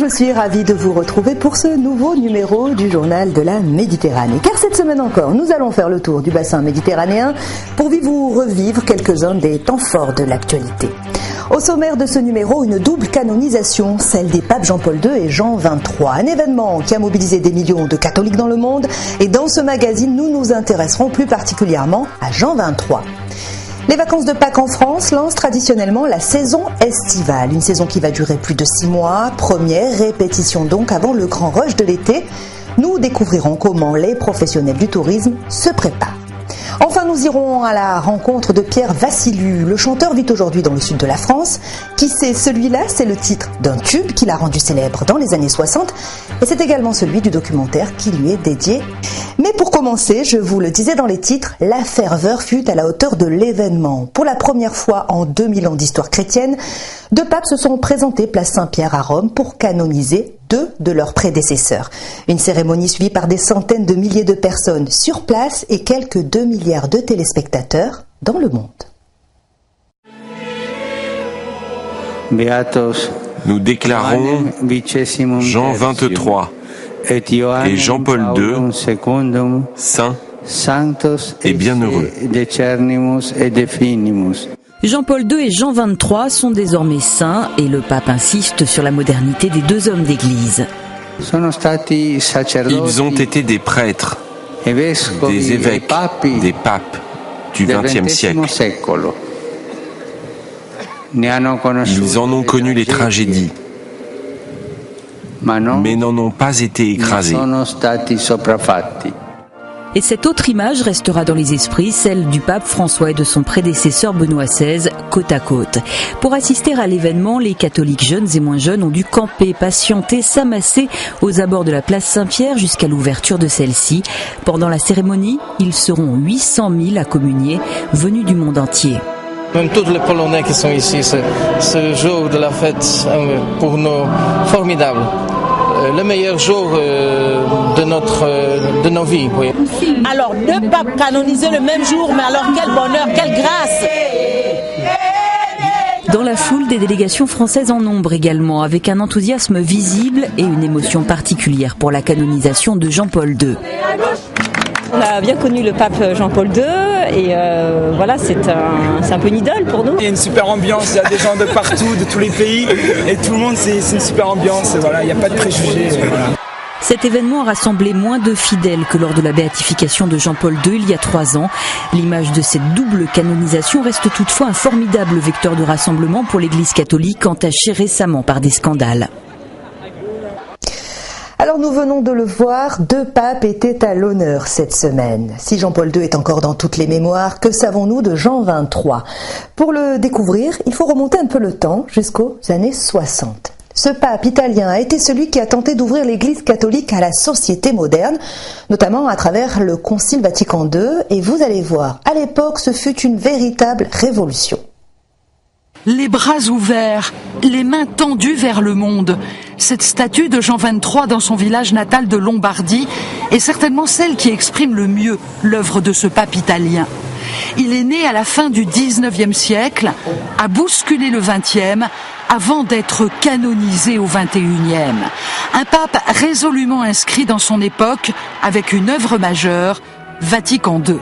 je suis ravie de vous retrouver pour ce nouveau numéro du Journal de la Méditerranée. Car cette semaine encore, nous allons faire le tour du bassin méditerranéen pour vous revivre quelques-uns des temps forts de l'actualité. Au sommaire de ce numéro, une double canonisation, celle des papes Jean-Paul II et Jean XXIII. Un événement qui a mobilisé des millions de catholiques dans le monde. Et dans ce magazine, nous nous intéresserons plus particulièrement à Jean XXIII. Les vacances de Pâques en France lancent traditionnellement la saison estivale, une saison qui va durer plus de 6 mois, première répétition donc avant le grand rush de l'été. Nous découvrirons comment les professionnels du tourisme se préparent. Enfin, nous irons à la rencontre de Pierre Vassiliou. Le chanteur vit aujourd'hui dans le sud de la France. Qui c'est celui-là? C'est le titre d'un tube qui l'a rendu célèbre dans les années 60 et c'est également celui du documentaire qui lui est dédié. Mais pour commencer, je vous le disais dans les titres, la ferveur fut à la hauteur de l'événement. Pour la première fois en 2000 ans d'histoire chrétienne, 2 papes se sont présentés place Saint-Pierre à Rome pour canoniser 2 de leurs prédécesseurs. Une cérémonie suivie par des centaines de milliers de personnes sur place et quelques 2 milliards de téléspectateurs dans le monde. Nous déclarons Jean XXIII et Jean-Paul II saints et bienheureux. Jean-Paul II et Jean XXIII sont désormais saints et le pape insiste sur la modernité des 2 hommes d'église. Ils ont été des prêtres, des évêques, des papes du XXe siècle. Ils en ont connu les tragédies, mais n'en ont pas été écrasés. Et cette autre image restera dans les esprits, celle du pape François et de son prédécesseur Benoît XVI, côte à côte. Pour assister à l'événement, les catholiques jeunes et moins jeunes ont dû camper, patienter, s'amasser aux abords de la place Saint-Pierre jusqu'à l'ouverture de celle-ci. Pendant la cérémonie, ils seront 800 000 à communier, venus du monde entier. Même tous les Polonais qui sont ici, ce jour de la fête, pour nous, formidable. Le meilleur jour de nos vies. Oui. Alors, 2 papes canonisés le même jour, mais alors quel bonheur, quelle grâce! Dans la foule, des délégations françaises en nombre également, avec un enthousiasme visible et une émotion particulière pour la canonisation de Jean-Paul II. On a bien connu le pape Jean-Paul II et voilà, c'est un peu une idole pour nous. Il y a une super ambiance, il y a des gens de partout, de tous les pays et tout le monde, c'est une super ambiance, voilà, il n'y a pas de préjugés. Voilà. Cet événement a rassemblé moins de fidèles que lors de la béatification de Jean-Paul II il y a 3 ans. L'image de cette double canonisation reste toutefois un formidable vecteur de rassemblement pour l'Église catholique entachée récemment par des scandales. Alors nous venons de le voir, 2 papes étaient à l'honneur cette semaine. Si Jean-Paul II est encore dans toutes les mémoires, que savons-nous de Jean XXIII? Pour le découvrir, il faut remonter un peu le temps jusqu'aux années 60. Ce pape italien a été celui qui a tenté d'ouvrir l'Église catholique à la société moderne, notamment à travers le Concile Vatican II, et vous allez voir, à l'époque, ce fut une véritable révolution. Les bras ouverts, les mains tendues vers le monde. Cette statue de Jean XXIII dans son village natal de Lombardie est certainement celle qui exprime le mieux l'œuvre de ce pape italien. Il est né à la fin du XIXe siècle, a bousculé le XXe, avant d'être canonisé au XXIe. Un pape résolument inscrit dans son époque avec une œuvre majeure, Vatican II.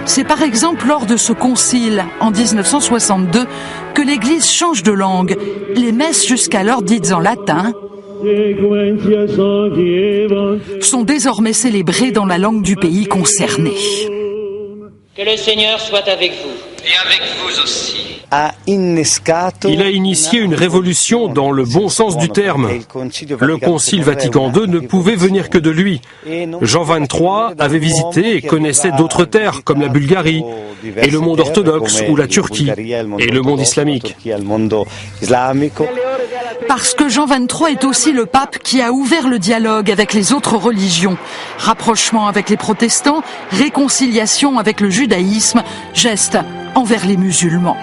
C'est par exemple lors de ce concile, en 1962, que l'Église change de langue. Les messes jusqu'alors dites en latin sont désormais célébrées dans la langue du pays concerné. Que le Seigneur soit avec vous. Et avec vous aussi. Il a initié une révolution dans le bon sens du terme. Le Concile Vatican II ne pouvait venir que de lui. Jean XXIII avait visité et connaissait d'autres terres comme la Bulgarie, et le monde orthodoxe ou la Turquie, et le monde islamique. Parce que Jean XXIII est aussi le pape qui a ouvert le dialogue avec les autres religions. Rapprochement avec les protestants, réconciliation avec le judaïsme, geste envers les musulmans.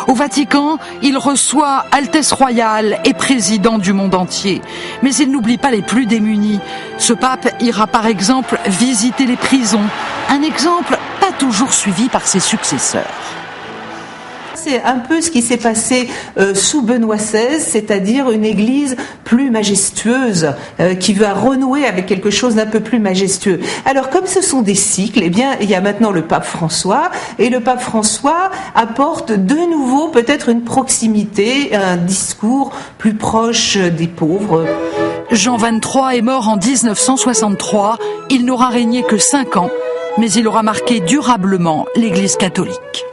Au Vatican, il reçoit Altesse royale et président du monde entier. Mais il n'oublie pas les plus démunis. Ce pape ira par exemple visiter les prisons. Un exemple pas toujours suivi par ses successeurs. C'est un peu ce qui s'est passé sous Benoît XVI, c'est-à-dire une église plus majestueuse, qui va renouer avec quelque chose d'un peu plus majestueux. Alors, comme ce sont des cycles, eh bien, il y a maintenant le pape François, et le pape François apporte de nouveau peut-être une proximité, un discours plus proche des pauvres. Jean XXIII est mort en 1963. Il n'aura régné que 5 ans, mais il aura marqué durablement l'Église catholique.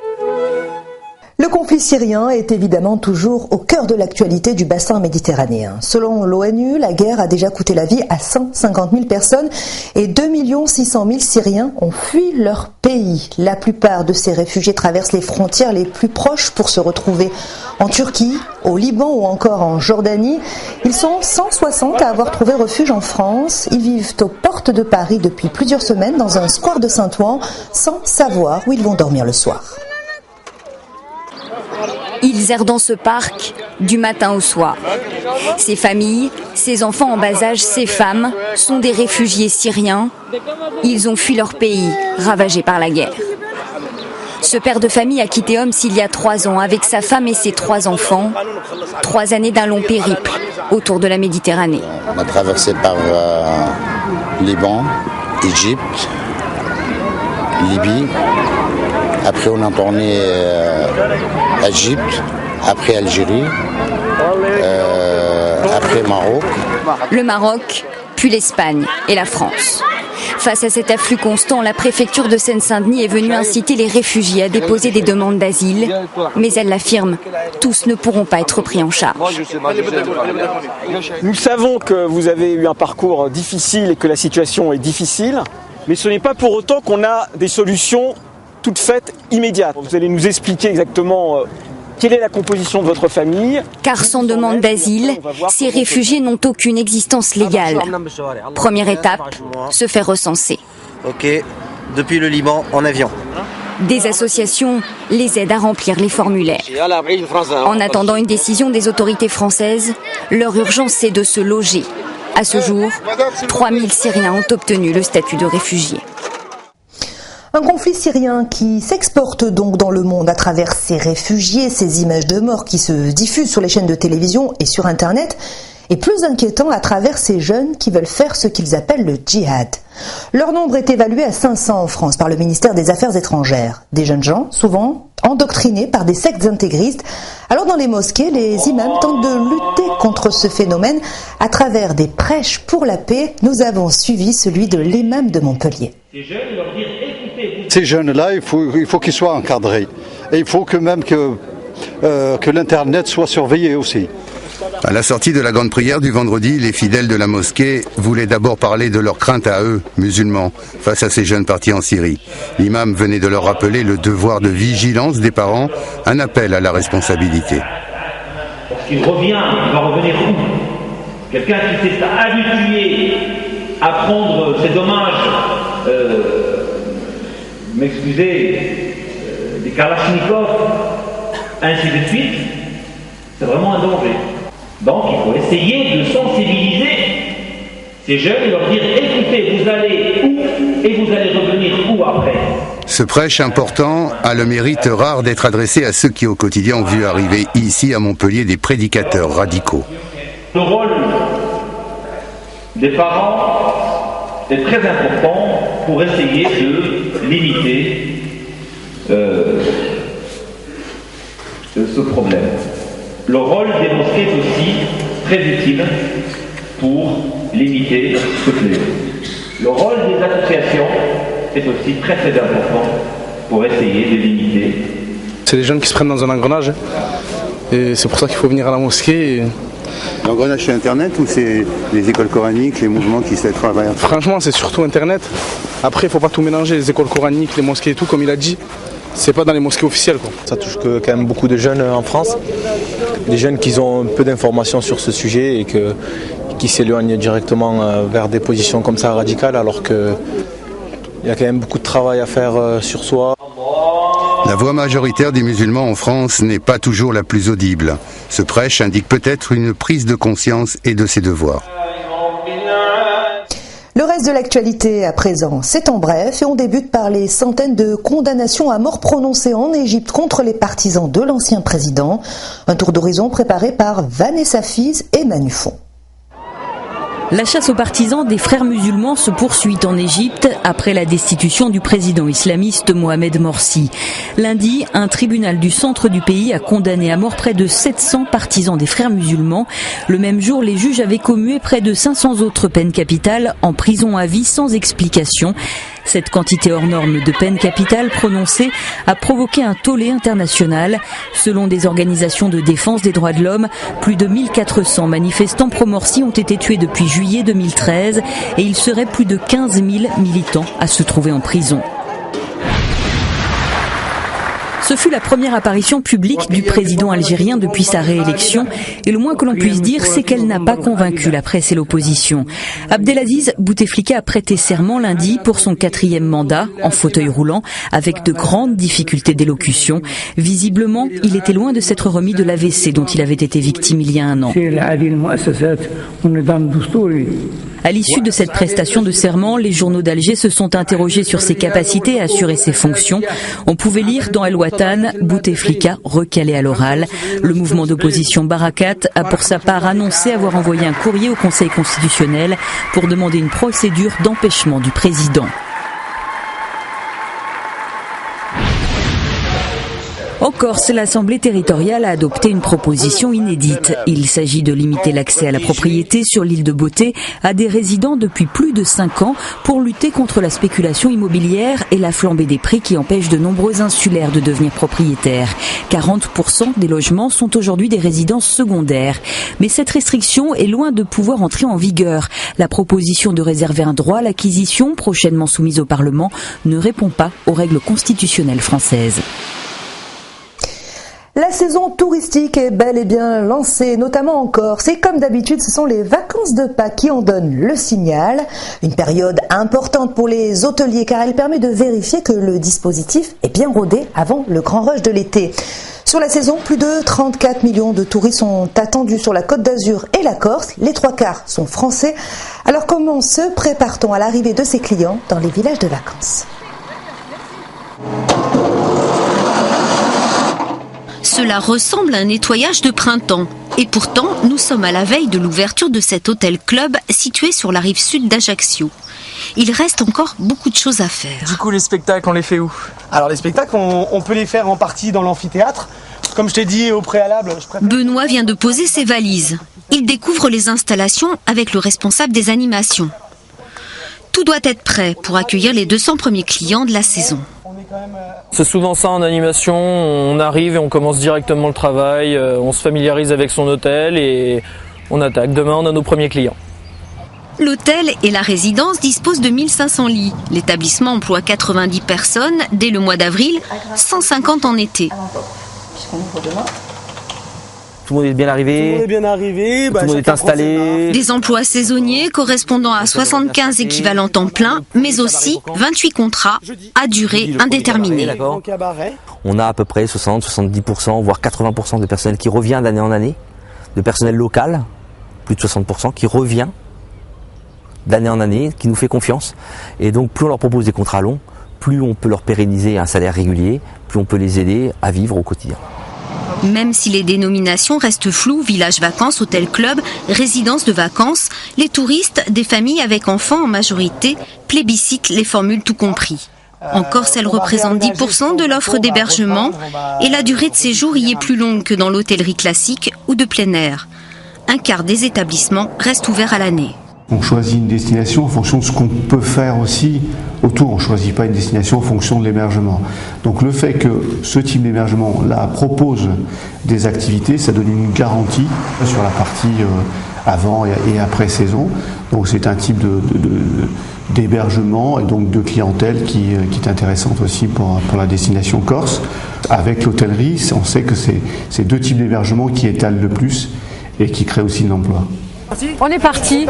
Le conflit syrien est évidemment toujours au cœur de l'actualité du bassin méditerranéen. Selon l'ONU, la guerre a déjà coûté la vie à 150 000 personnes et 2 600 000 Syriens ont fui leur pays. La plupart de ces réfugiés traversent les frontières les plus proches pour se retrouver en Turquie, au Liban ou encore en Jordanie. Ils sont 160 à avoir trouvé refuge en France. Ils vivent aux portes de Paris depuis plusieurs semaines dans un square de Saint-Ouen sans savoir où ils vont dormir le soir. Ils errent dans ce parc du matin au soir. Ces familles, ces enfants en bas âge, ces femmes sont des réfugiés syriens. Ils ont fui leur pays, ravagé par la guerre. Ce père de famille a quitté Homs il y a 3 ans avec sa femme et ses 3 enfants. 3 années d'un long périple autour de la Méditerranée. On a traversé par Liban, Égypte, Libye. Après, on a tourné Égypte, après Algérie, après Maroc. Le Maroc, puis l'Espagne et la France. Face à cet afflux constant, la préfecture de Seine-Saint-Denis est venue inciter les réfugiés à déposer des demandes d'asile. Mais elle l'affirme, tous ne pourront pas être pris en charge. Nous savons que vous avez eu un parcours difficile et que la situation est difficile, mais ce n'est pas pour autant qu'on a des solutions toutes faites immédiates. Vous allez nous expliquer exactement quelle est la composition de votre famille. Car sans demande d'asile, ces réfugiés n'ont aucune existence légale. Première étape, se faire recenser. Ok, depuis le Liban en avion. Des associations les aident à remplir les formulaires. En attendant une décision des autorités françaises, leur urgence c'est de se loger. À ce jour, 3000 Syriens ont obtenu le statut de réfugiés. Un conflit syrien qui s'exporte donc dans le monde à travers ces réfugiés, ces images de mort qui se diffusent sur les chaînes de télévision et sur Internet, et plus inquiétant à travers ces jeunes qui veulent faire ce qu'ils appellent le djihad. Leur nombre est évalué à 500 en France par le ministère des Affaires étrangères. Des jeunes gens, souvent endoctrinés par des sectes intégristes. Alors dans les mosquées, les imams tentent de lutter contre ce phénomène à travers des prêches pour la paix. Nous avons suivi celui de l'imam de Montpellier. Ces jeunes-là, il faut qu'ils soient encadrés. Et il faut que même que l'Internet soit surveillé aussi. À la sortie de la grande prière du vendredi, les fidèles de la mosquée voulaient d'abord parler de leurs craintes à eux, musulmans, face à ces jeunes partis en Syrie. L'imam venait de leur rappeler le devoir de vigilance des parents, un appel à la responsabilité. Lorsqu'il revient, il va revenir où? Quelqu'un qui s'est habitué à prendre ses dommages, m'excusez, des kalachnikovs, ainsi de suite, c'est vraiment un danger. Donc il faut essayer de sensibiliser ces jeunes et leur dire écoutez, vous allez où et vous allez revenir où après. Ce prêche important a le mérite rare d'être adressé à ceux qui au quotidien ont vu arriver ici à Montpellier des prédicateurs radicaux. Le rôle des parents est très important pour essayer de limiter ce problème. Le rôle des mosquées est aussi très utile pour limiter ce fléau. Le rôle des associations est aussi très très important pour essayer de limiter. C'est les jeunes qui se prennent dans un engrenage et c'est pour ça qu'il faut venir à la mosquée. L'engrenage c'est Internet ou c'est les écoles coraniques, les mouvements qui se travaillent? Franchement c'est surtout Internet. Après il ne faut pas tout mélanger, les écoles coraniques, les mosquées et tout comme il a dit. C'est pas dans les mosquées officielles, quoi. Ça touche quand même beaucoup de jeunes en France. Des jeunes qui ont un peu d'informations sur ce sujet et qui s'éloignent directement vers des positions comme ça radicales alors qu'il y a quand même beaucoup de travail à faire sur soi. La voix majoritaire des musulmans en France n'est pas toujours la plus audible. Ce prêche indique peut-être une prise de conscience et de ses devoirs. Le reste de l'actualité à présent, c'est en bref et on débute par les centaines de condamnations à mort prononcées en Égypte contre les partisans de l'ancien président. Un tour d'horizon préparé par Vanessa Fiz et Manu Font. La chasse aux partisans des frères musulmans se poursuit en Égypte après la destitution du président islamiste Mohamed Morsi. Lundi, un tribunal du centre du pays a condamné à mort près de 700 partisans des frères musulmans. Le même jour, les juges avaient commué près de 500 autres peines capitales en prison à vie sans explication. Cette quantité hors norme de peine capitale prononcée a provoqué un tollé international. Selon des organisations de défense des droits de l'homme, plus de 1400 manifestants pro-Morsi ont été tués depuis juillet 2013 et il serait plus de 15 000 militants à se trouver en prison. Ce fut la première apparition publique du président algérien depuis sa réélection et le moins que l'on puisse dire, c'est qu'elle n'a pas convaincu la presse et l'opposition. Abdelaziz Bouteflika a prêté serment lundi pour son 4e mandat en fauteuil roulant avec de grandes difficultés d'élocution. Visiblement, il était loin de s'être remis de l'AVC dont il avait été victime il y a un an. À l'issue de cette prestation de serment, les journaux d'Alger se sont interrogés sur ses capacités à assurer ses fonctions. On pouvait lire dans El Watan, Bouteflika recalé à l'oral. Le mouvement d'opposition Barakat a pour sa part annoncé avoir envoyé un courrier au Conseil constitutionnel pour demander une procédure d'empêchement du président. En Corse, l'Assemblée territoriale a adopté une proposition inédite. Il s'agit de limiter l'accès à la propriété sur l'île de Beauté à des résidents depuis plus de 5 ans pour lutter contre la spéculation immobilière et la flambée des prix qui empêchent de nombreux insulaires de devenir propriétaires. 40% des logements sont aujourd'hui des résidences secondaires. Mais cette restriction est loin de pouvoir entrer en vigueur. La proposition de réserver un droit à l'acquisition, prochainement soumise au Parlement, ne répond pas aux règles constitutionnelles françaises. La saison touristique est bel et bien lancée, notamment en Corse. Et comme d'habitude, ce sont les vacances de Pâques qui en donnent le signal. Une période importante pour les hôteliers car elle permet de vérifier que le dispositif est bien rodé avant le grand rush de l'été. Sur la saison, plus de 34 millions de touristes sont attendus sur la Côte d'Azur et la Corse. Les 3/4 sont français. Alors comment se prépare-t-on à l'arrivée de ces clients dans les villages de vacances ? Cela ressemble à un nettoyage de printemps. Et pourtant, nous sommes à la veille de l'ouverture de cet hôtel-club situé sur la rive sud d'Ajaccio. Il reste encore beaucoup de choses à faire. Du coup, les spectacles, on les fait où ? Alors, les spectacles, on peut les faire en partie dans l'amphithéâtre. Comme je t'ai dit au préalable... Benoît vient de poser ses valises. Il découvre les installations avec le responsable des animations. Tout doit être prêt pour accueillir les 200 premiers clients de la saison. C'est souvent ça en animation, on arrive et on commence directement le travail, on se familiarise avec son hôtel et on attaque. Demain, on a nos premiers clients. L'hôtel et la résidence disposent de 1500 lits. L'établissement emploie 90 personnes dès le mois d'avril, 150 en été. Tout le monde est bien arrivé, tout le monde est installé. Des emplois saisonniers correspondant à 75 équivalents temps plein, mais aussi 28 contrats à durée indéterminée. On a à peu près 60, 70%, voire 80% de personnel qui revient d'année en année, de personnel local, plus de 60%, qui revient d'année en année, qui nous fait confiance. Et donc plus on leur propose des contrats longs, plus on peut leur pérenniser un salaire régulier, plus on peut les aider à vivre au quotidien. Même si les dénominations restent floues, village vacances, hôtel club, résidence de vacances, les touristes, des familles avec enfants en majorité, plébiscitent les formules tout compris. En Corse, elles représentent 10% de l'offre d'hébergement et la durée de séjour y est plus longue que dans l'hôtellerie classique ou de plein air. Un quart des établissements restent ouverts à l'année. On choisit une destination en fonction de ce qu'on peut faire aussi autour. On ne choisit pas une destination en fonction de l'hébergement. Donc le fait que ce type d'hébergement là propose des activités, ça donne une garantie sur la partie avant et après saison. Donc c'est un type d'hébergement et donc de clientèle qui est intéressante aussi pour la destination corse. Avec l'hôtellerie, on sait que c'est ces deux types d'hébergement qui étalent le plus et qui créent aussi de l'emploi. On est parti.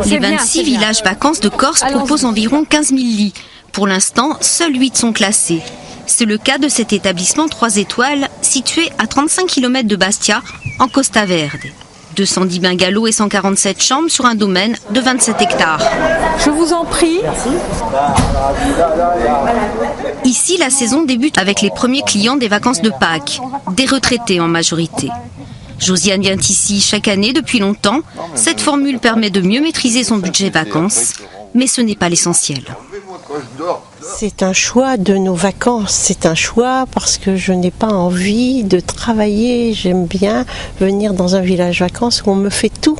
Les 26 villages vacances de Corse proposent environ 15 000 lits. Pour l'instant, seuls 8 sont classés. C'est le cas de cet établissement 3 étoiles situé à 35 km de Bastia, en Costa Verde. 210 bungalows et 147 chambres sur un domaine de 27 hectares. Je vous en prie. Ici, la saison débute avec les premiers clients des vacances de Pâques, des retraités en majorité. Josiane vient ici chaque année depuis longtemps. Cette formule permet de mieux maîtriser son budget vacances, mais ce n'est pas l'essentiel. C'est un choix de nos vacances, c'est un choix parce que je n'ai pas envie de travailler. J'aime bien venir dans un village vacances où on me fait tout.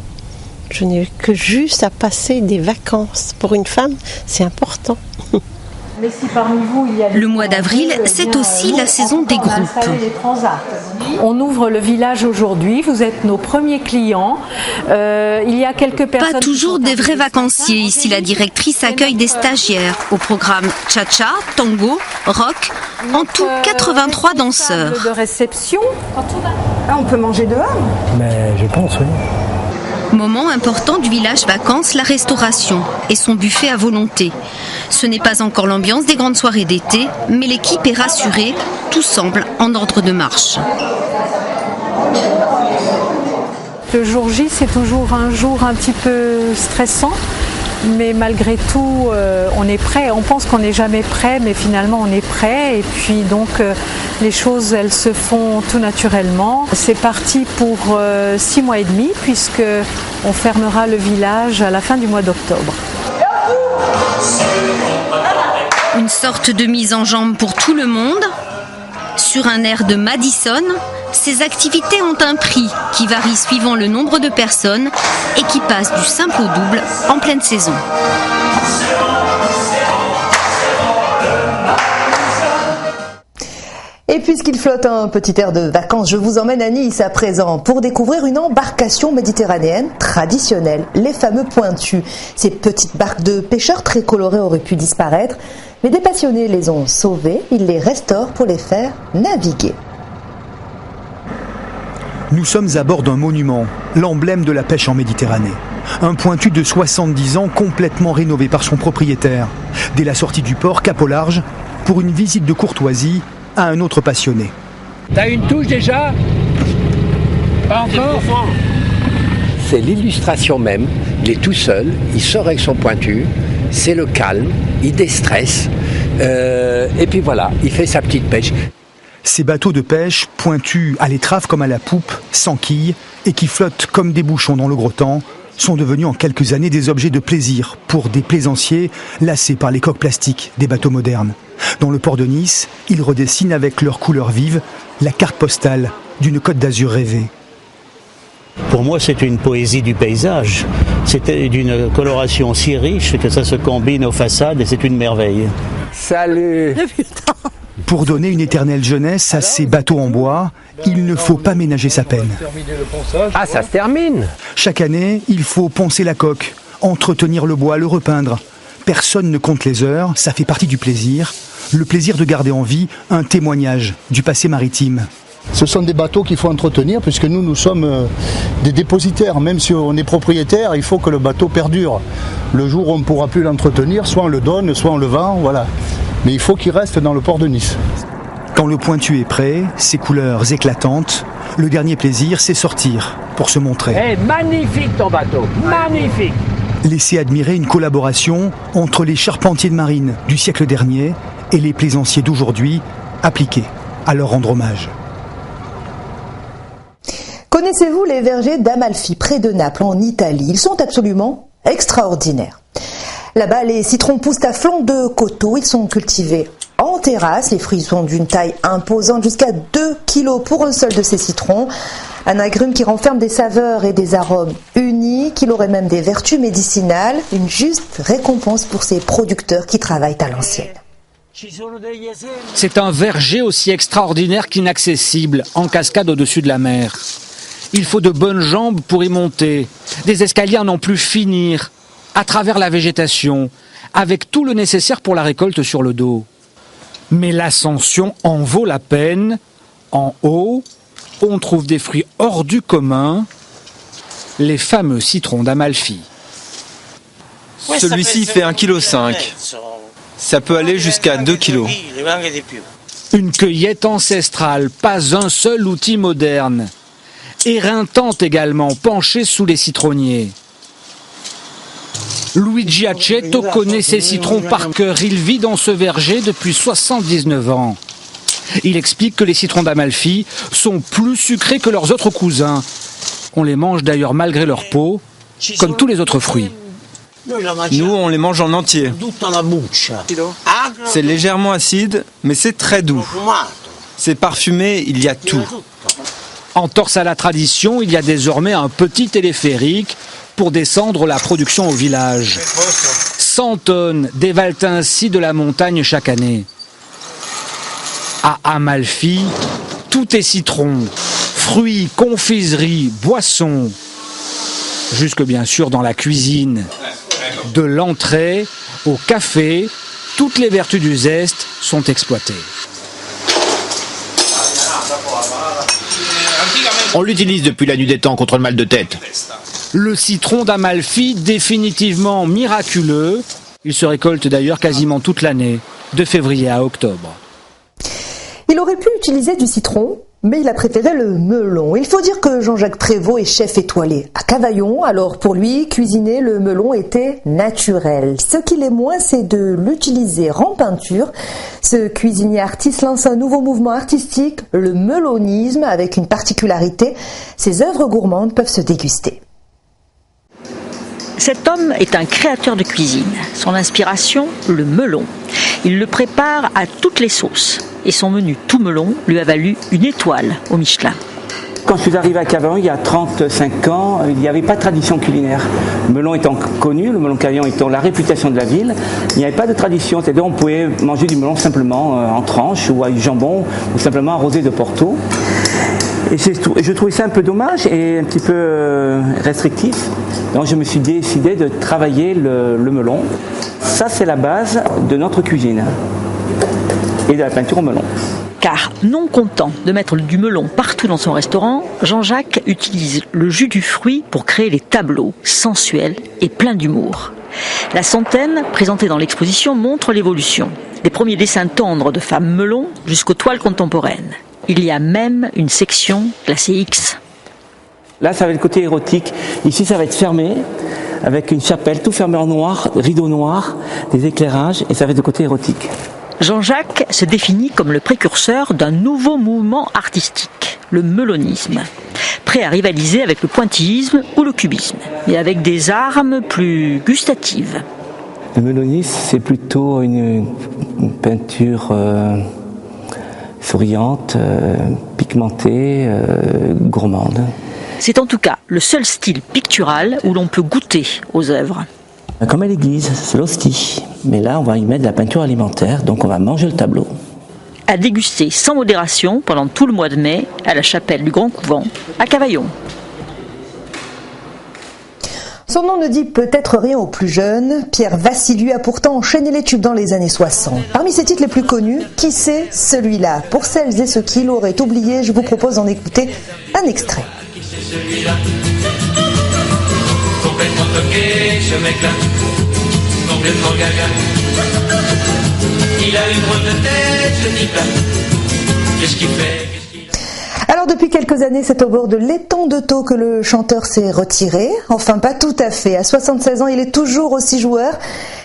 Je n'ai que juste à passer des vacances. Pour une femme, c'est important. Mais si parmi vous, il y a le mois d'avril, c'est aussi la saison des groupes. On ouvre le village aujourd'hui, vous êtes nos premiers clients. Il y a quelques personnes... Pas toujours des vrais vacanciers. Ici, la directrice accueille des stagiaires au programme cha-cha, tango, rock, en tout 83 danseurs. De réception. On peut manger dehors? Mais je pense, oui. Moment important du village vacances, la restauration et son buffet à volonté. Ce n'est pas encore l'ambiance des grandes soirées d'été, mais l'équipe est rassurée, tout semble en ordre de marche. Le jour J, c'est toujours un jour un petit peu stressant, mais malgré tout, on est prêt. On pense qu'on n'est jamais prêt, mais finalement on est prêt. Et puis donc, les choses, elles se font tout naturellement. C'est parti pour 6 mois et demi, puisque on fermera le village à la fin du mois d'octobre. Une sorte de mise en jambe pour tout le monde. Sur un air de Madison, ces activités ont un prix qui varie suivant le nombre de personnes et qui passe du simple au double en pleine saison. Et puisqu'il flotte un petit air de vacances, je vous emmène à Nice à présent pour découvrir une embarcation méditerranéenne traditionnelle, les fameux pointus. Ces petites barques de pêcheurs très colorées auraient pu disparaître, mais des passionnés les ont sauvées, ils les restaurent pour les faire naviguer. Nous sommes à bord d'un monument, l'emblème de la pêche en Méditerranée. Un pointu de 70 ans complètement rénové par son propriétaire. Dès la sortie du port, cap au large, pour une visite de courtoisie à un autre passionné. T'as une touche déjà? Pas encore? C'est l'illustration même, il est tout seul, il sort avec son pointu, c'est le calme, il déstresse, et puis voilà, il fait sa petite pêche. Ces bateaux de pêche, pointus à l'étrave comme à la poupe, sans quilles, et qui flottent comme des bouchons dans le gros temps, sont devenus en quelques années des objets de plaisir pour des plaisanciers lassés par les coques plastiques des bateaux modernes. Dans le port de Nice, ils redessinent avec leurs couleurs vives la carte postale d'une Côte d'Azur rêvée. Pour moi, c'est une poésie du paysage. C'était d'une coloration si riche que ça se combine aux façades et c'est une merveille. Salut! Pour donner une éternelle jeunesse à ces bateaux en bois, il ne faut pas ménager sa peine. Ah, ça se termine! Chaque année, il faut poncer la coque, entretenir le bois, le repeindre. Personne ne compte les heures, ça fait partie du plaisir. Le plaisir de garder en vie un témoignage du passé maritime. Ce sont des bateaux qu'il faut entretenir puisque nous sommes des dépositaires. Même si on est propriétaire, il faut que le bateau perdure. Le jour où on ne pourra plus l'entretenir, soit on le donne, soit on le vend, voilà. Mais il faut qu'il reste dans le port de Nice. Quand le pointu est prêt, ses couleurs éclatantes, le dernier plaisir, c'est sortir pour se montrer. Hey, magnifique ton bateau, magnifique! Laissez admirer une collaboration entre les charpentiers de marine du siècle dernier et les plaisanciers d'aujourd'hui, appliqués à leur rendre hommage. Connaissez-vous les vergers d'Amalfi, près de Naples, en Italie? Ils sont absolument extraordinaires. Là-bas, les citrons poussent à flanc de coteaux. Ils sont cultivés en terrasse. Les fruits sont d'une taille imposante, jusqu'à 2 kilos pour un seul de ces citrons. Un agrume qui renferme des saveurs et des arômes uniques. Il aurait même des vertus médicinales. Une juste récompense pour ces producteurs qui travaillent à l'ancienne. C'est un verger aussi extraordinaire qu'inaccessible, en cascade au-dessus de la mer. Il faut de bonnes jambes pour y monter, des escaliers à n'en plus finir, à travers la végétation, avec tout le nécessaire pour la récolte sur le dos. Mais l'ascension en vaut la peine. En haut, on trouve des fruits hors du commun, les fameux citrons d'Amalfi. Celui-ci fait 1,5 kg. Ça peut aller jusqu'à 2 kg. Une cueillette ancestrale, pas un seul outil moderne. éreintante également, penchée sous les citronniers. Luigi Accetto connaît ses citrons par cœur. Il vit dans ce verger depuis 79 ans. Il explique que les citrons d'Amalfi sont plus sucrés que leurs autres cousins. On les mange d'ailleurs malgré leur peau, comme tous les autres fruits. Nous, on les mange en entier. C'est légèrement acide, mais c'est très doux. C'est parfumé, il y a tout. En torse à la tradition, il y a désormais un petit téléphérique pour descendre la production au village. 100 tonnes dévalent ainsi de la montagne chaque année. À Amalfi, tout est citron, fruits, confiseries, boissons, jusque bien sûr dans la cuisine. De l'entrée au café, toutes les vertus du zeste sont exploitées. On l'utilise depuis la nuit des temps contre le mal de tête. Le citron d'Amalfi, définitivement miraculeux. Il se récolte d'ailleurs quasiment toute l'année, de février à octobre. Il aurait pu utiliser du citron, mais il a préféré le melon. Il faut dire que Jean-Jacques Prévost est chef étoilé à Cavaillon, alors pour lui, cuisiner le melon était naturel. Ce qu'il est moins, c'est de l'utiliser en peinture. Ce cuisinier artiste lance un nouveau mouvement artistique, le melonisme, avec une particularité, ses œuvres gourmandes peuvent se déguster. Cet homme est un créateur de cuisine. Son inspiration, le melon. Il le prépare à toutes les sauces. Et son menu tout melon lui a valu une étoile au Michelin. Quand je suis arrivé à Cavaillon il y a 35 ans, il n'y avait pas de tradition culinaire. Le melon étant connu, le melon Cavaillon étant la réputation de la ville, il n'y avait pas de tradition. C'est-à-dire on pouvait manger du melon simplement en tranches ou avec du jambon ou simplement arrosé de Porto. Et je trouvais ça un peu dommage et un petit peu restrictif. Donc je me suis décidé de travailler le melon. Ça c'est la base de notre cuisine et de la peinture au melon. Car non content de mettre du melon partout dans son restaurant, Jean-Jacques utilise le jus du fruit pour créer les tableaux sensuels et pleins d'humour. La centaine, présentée dans l'exposition, montre l'évolution. Des premiers dessins tendres de femmes melons jusqu'aux toiles contemporaines. Il y a même une section classée X. Là, ça va être le côté érotique. Ici, ça va être fermé, avec une chapelle, tout fermé en noir, rideau noir, des éclairages, et ça va être le côté érotique. Jean-Jacques se définit comme le précurseur d'un nouveau mouvement artistique, le melonisme, prêt à rivaliser avec le pointillisme ou le cubisme, mais avec des armes plus gustatives. Le melonisme, c'est plutôt une peinture souriante, pigmentée, gourmande. C'est en tout cas le seul style pictural où l'on peut goûter aux œuvres. Comme à l'église, c'est l'hostie. Mais là, on va y mettre de la peinture alimentaire, donc on va manger le tableau. À déguster sans modération pendant tout le mois de mai à la chapelle du Grand Couvent à Cavaillon. Son nom ne dit peut-être rien aux plus jeunes. Pierre Vassiliou a pourtant enchaîné les tubes dans les années 60. Parmi ses titres les plus connus, qui c'est celui-là? Pour celles et ceux qui l'auraient oublié, je vous propose d'en écouter un extrait. Complètement toqué, ce mec-là, complètement gaga. Il a une drôle de tête, ce type-là. Qu'est-ce qu'il fait? Alors depuis quelques années, c'est au bord de l'étang de Thau que le chanteur s'est retiré. Enfin, pas tout à fait. À 76 ans, il est toujours aussi joueur.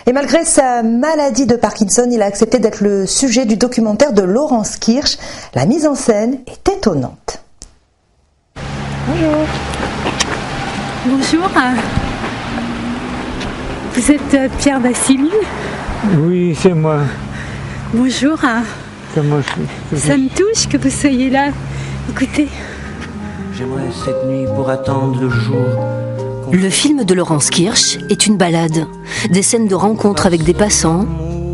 Et malgré sa maladie de Parkinson, il a accepté d'être le sujet du documentaire de Laurence Kirsch. La mise en scène est étonnante. Bonjour. Bonjour. Vous êtes Pierre Vassiliou? Oui, c'est moi. Bonjour. C'est moi. Ça me touche que vous soyez là. Écoutez. J'aimerais cette nuit pour attendre le jour. Le film de Laurence Kirsch est une balade. Des scènes de rencontres avec des passants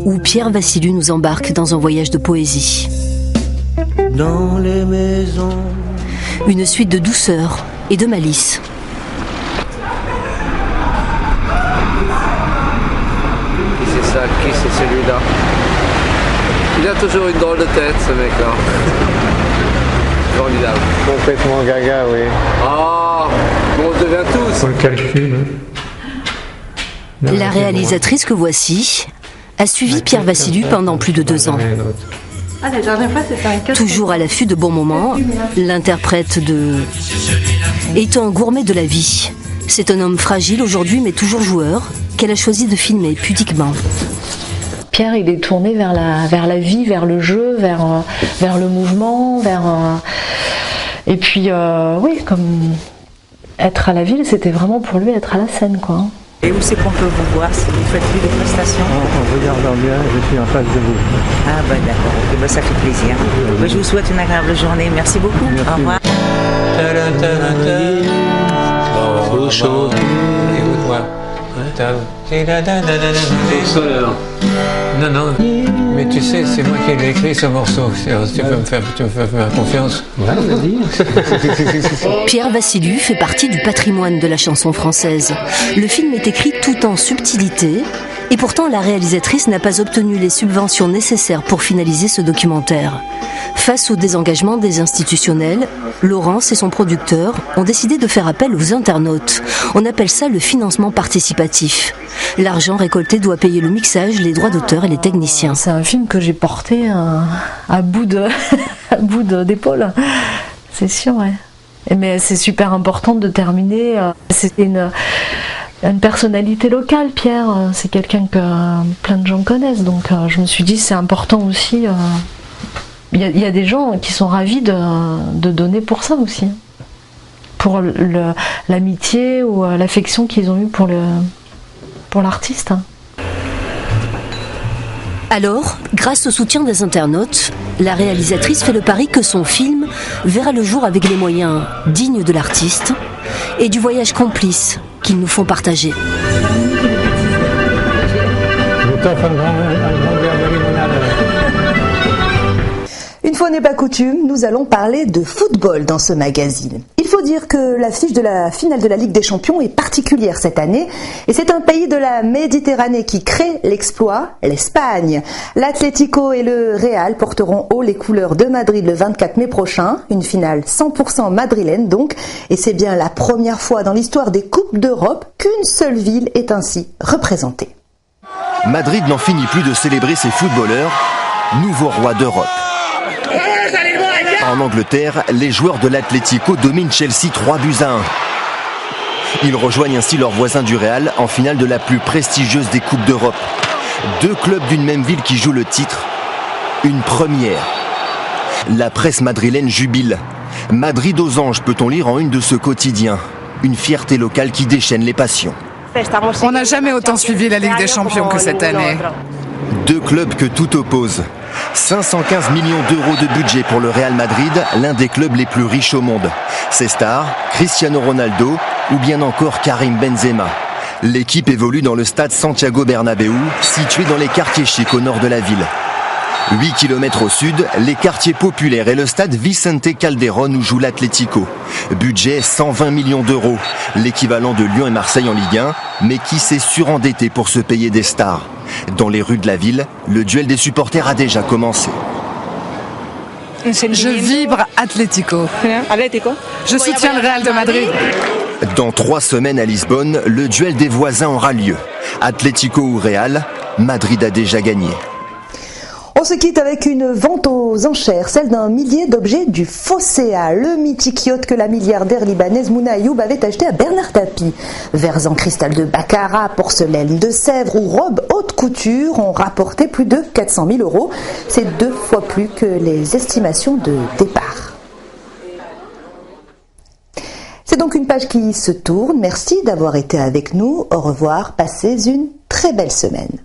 où Pierre Vassiliou nous embarque dans un voyage de poésie. Dans les maisons. Une suite de douceur et de malice. C'est ça, qui c'est celui-là? Il a toujours une drôle de tête, ce mec-là. Formidable. Complètement gaga, oui. Ah, on se devient tous. On le calcule. La réalisatrice que voici a suivi Pierre Vassiliou pendant plus de 2 ans. Ah, la dernière fois, c'était un 4. Toujours à l'affût de bons moments, l'interprète est un gourmet de la vie. C'est un homme fragile aujourd'hui, mais toujours joueur, qu'elle a choisi de filmer pudiquement. Pierre, il est tourné vers la vie, vers le jeu, vers le mouvement, et puis oui, comme être à la ville, c'était vraiment pour lui être à la scène, quoi. Et où c'est qu'on peut vous voir si vous faites plus de prestations? En regardant bien, je suis en face de vous. Ah bah d'accord, okay, bah, ça fait plaisir. Bah, je vous souhaite une agréable journée, merci beaucoup. Merci. Au revoir. Faut chanter. Écoute-moi. Non, mais tu sais, c'est moi qui ai écrit ce morceau. Tu peux me faire confiance. Ouais, vas-y. Pierre Vassiliou fait partie du patrimoine de la chanson française. Le film est écrit tout en subtilité, et pourtant la réalisatrice n'a pas obtenu les subventions nécessaires pour finaliser ce documentaire. Face au désengagement des institutionnels, Laurence et son producteur ont décidé de faire appel aux internautes. On appelle ça le financement participatif. L'argent récolté doit payer le mixage, les droits d'auteur et les techniciens. C'est un film que j'ai porté à bout d'épaule, c'est sûr, ouais. Mais c'est super important de terminer. C'était une personnalité locale, Pierre. C'est quelqu'un que plein de gens connaissent, donc je me suis dit c'est important aussi. Il y a des gens qui sont ravis de donner pour ça aussi, pour l'amitié ou l'affection qu'ils ont eue pour l'artiste. Alors, grâce au soutien des internautes, la réalisatrice fait le pari que son film verra le jour avec les moyens dignes de l'artiste et du voyage complice qu'ils nous font partager. Une fois n'est pas coutume, nous allons parler de football dans ce magazine. Il faut dire que l'affiche de la finale de la Ligue des Champions est particulière cette année, et c'est un pays de la Méditerranée qui crée l'exploit, l'Espagne. L'Atlético et le Real porteront haut les couleurs de Madrid le 24 mai prochain, une finale 100% madrilène donc, et c'est bien la première fois dans l'histoire des Coupes d'Europe qu'une seule ville est ainsi représentée. Madrid n'en finit plus de célébrer ses footballeurs, nouveau roi d'Europe. En Angleterre, les joueurs de l'Atlético dominent Chelsea 3-1. Ils rejoignent ainsi leurs voisins du Real en finale de la plus prestigieuse des Coupes d'Europe. Deux clubs d'une même ville qui jouent le titre. Une première. La presse madrilène jubile. Madrid aux anges, peut-on lire en une de ce quotidien. Une fierté locale qui déchaîne les passions. On n'a jamais autant suivi la Ligue des Champions que cette année. Deux clubs que tout oppose. 515 millions d'euros de budget pour le Real Madrid, l'un des clubs les plus riches au monde. Ses stars, Cristiano Ronaldo ou bien encore Karim Benzema. L'équipe évolue dans le stade Santiago Bernabéu, situé dans les quartiers chics au nord de la ville. 8 km au sud, les quartiers populaires et le stade Vicente Calderón où joue l'Atlético. Budget 120 millions d'euros, l'équivalent de Lyon et Marseille en Ligue 1, mais qui s'est surendetté pour se payer des stars. Dans les rues de la ville, le duel des supporters a déjà commencé. Je vibre Atlético. Je soutiens le Real de Madrid. Dans 3 semaines à Lisbonne, le duel des voisins aura lieu. Atlético ou Real, Madrid a déjà gagné. On se quitte avec une vente aux enchères, celle d'un millier d'objets du Phocéa, le mythique yacht que la milliardaire libanaise Mouna Ayoub avait acheté à Bernard Tapie. Verres en cristal de Baccarat, porcelaine de Sèvres ou robes haute couture ont rapporté plus de 400 000 euros. C'est 2 fois plus que les estimations de départ. C'est donc une page qui se tourne. Merci d'avoir été avec nous. Au revoir. Passez une très belle semaine.